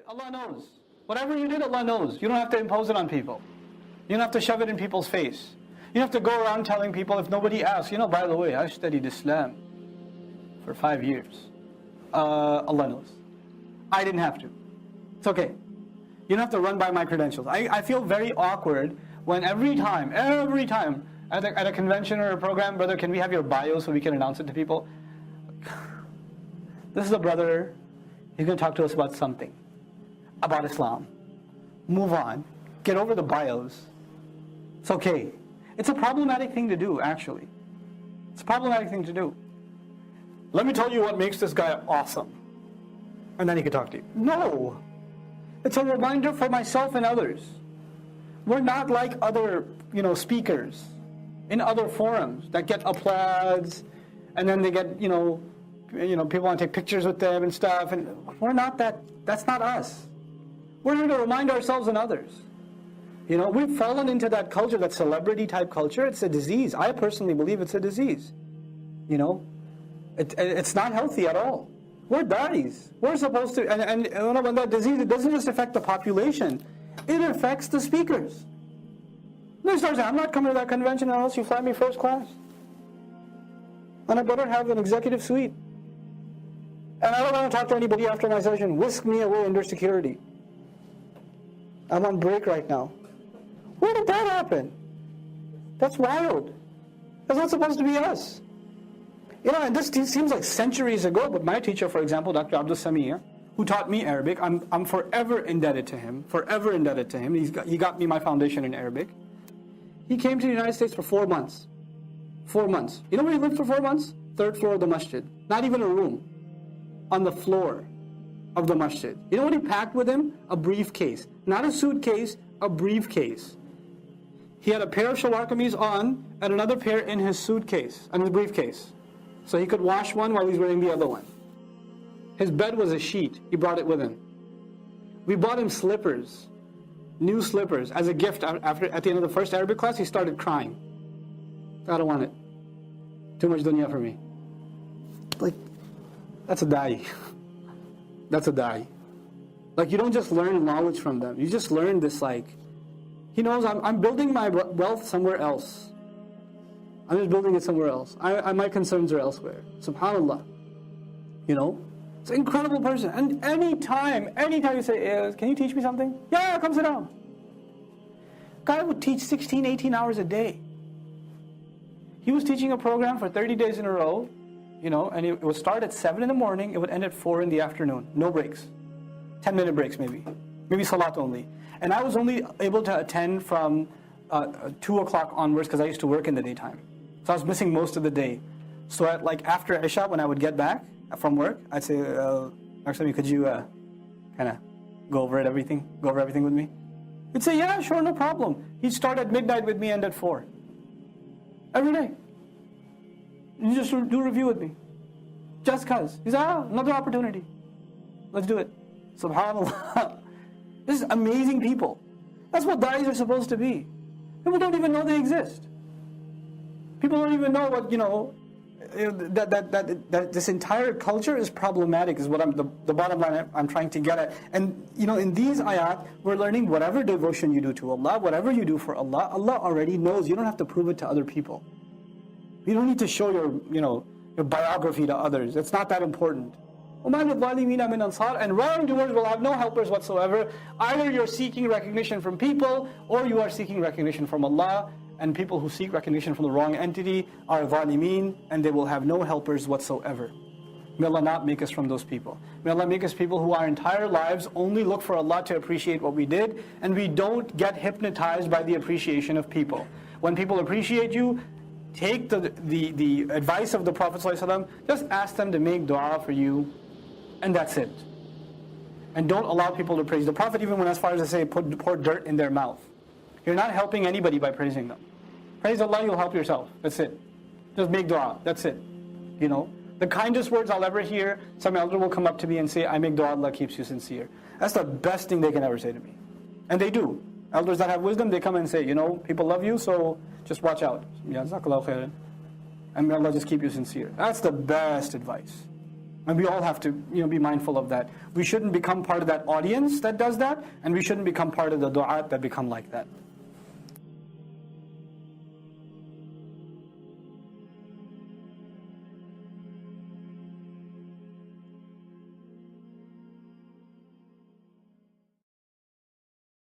Allah knows. Whatever you did, Allah knows. You don't have to impose it on people. You don't have to shove it in people's face. You don't have to go around telling people if nobody asks, by the way, I studied Islam for 5 years. Allah knows. I didn't have to. It's okay. You don't have to run by my credentials. I feel very awkward when every time, at a convention or a program, brother, can we have your bio so we can announce it to people? This is a brother, he's going to talk to us about something, about Islam. Move on. Get over the bios. It's okay. It's a problematic thing to do, actually. It's a problematic thing to do. Let me tell you what makes this guy awesome. And then he can talk to you. No! It's a reminder for myself and others. We're not like other, speakers in other forums that get applause, and then they get, people want to take pictures with them and stuff, and we're not that. That's not us. We're here to remind ourselves and others. We've fallen into that culture, that celebrity type culture. It's a disease. I personally believe it's a disease. It's not healthy at all. We're da'is. We're supposed to, and when that disease, it doesn't just affect the population, it affects the speakers. They start saying, I'm not coming to that convention unless you fly me first class. And I better have an executive suite. And I don't want to talk to anybody after my session. Whisk me away under security. I'm on break right now. Where did that happen? That's wild. That's not supposed to be us. And this seems like centuries ago, but my teacher, for example, Dr. Abdul Samir, who taught me Arabic, I'm forever indebted to him, He got me my foundation in Arabic. He came to the United States for 4 months. 4 months. You know where he lived for 4 months? 3rd floor of the masjid. Not even a room. On the floor of the masjid. You know what he packed with him? A briefcase. Not a suitcase, a briefcase. He had a pair of shalwar kameez on and another pair in his suitcase, in his briefcase. So he could wash one while he's wearing the other one. His bed was a sheet. He brought it with him. We bought him slippers, new slippers, as a gift. At the end of the first Arabic class, he started crying. I don't want it. Too much dunya for me. That's a da'i. That's a da'i. You don't just learn knowledge from them. You just learn this, he knows I'm building my wealth somewhere else. I'm just building it somewhere else. My concerns are elsewhere. SubhanAllah. It's an incredible person. And anytime you say, can you teach me something? Yeah, come sit down. Guy would teach 16, 18 hours a day. He was teaching a program for 30 days in a row, and it would start at 7 in the morning, it would end at 4 in the afternoon. No breaks. 10-minute breaks maybe. Maybe salat only. And I was only able to attend from 2 o'clock onwards because I used to work in the daytime. So I was missing most of the day. So after Isha, when I would get back from work, I'd say, Dr. Sami, could you kind of go over everything with me? He'd say, yeah, sure, no problem. He'd start at midnight with me, end at 4. Every day. You just do a review with me. Just cause. He said, another opportunity. Let's do it. SubhanAllah. This is amazing people. That's what da'is are supposed to be. People don't even know they exist. People don't even know what, that this entire culture is problematic, is what the bottom line I'm trying to get at. And, in these ayat, we're learning whatever devotion you do to Allah, whatever you do for Allah, Allah already knows. You don't have to prove it to other people. You don't need to show your biography to others. It's not that important. And wrongdoers will have no helpers whatsoever. Either you're seeking recognition from people, or you are seeking recognition from Allah. And people who seek recognition from the wrong entity are zalimeen, and they will have no helpers whatsoever. May Allah not make us from those people. May Allah make us people who our entire lives only look for Allah to appreciate what we did, and we don't get hypnotized by the appreciation of people. When people appreciate you, take the advice of the Prophet ﷺ, just ask them to make dua for you, and that's it. And don't allow people to praise. The Prophet even went as far as to say, pour dirt in their mouth. You're not helping anybody by praising them. Praise Allah, you'll help yourself. That's it. Just make dua. That's it. The kindest words I'll ever hear, some elder will come up to me and say, I make dua, Allah keeps you sincere. That's the best thing they can ever say to me. And they do. Elders that have wisdom, they come and say, people love you, so just watch out. And may Allah just keep you sincere. That's the best advice. And we all have to be mindful of that. We shouldn't become part of that audience that does that, and we shouldn't become part of the du'at that become like that.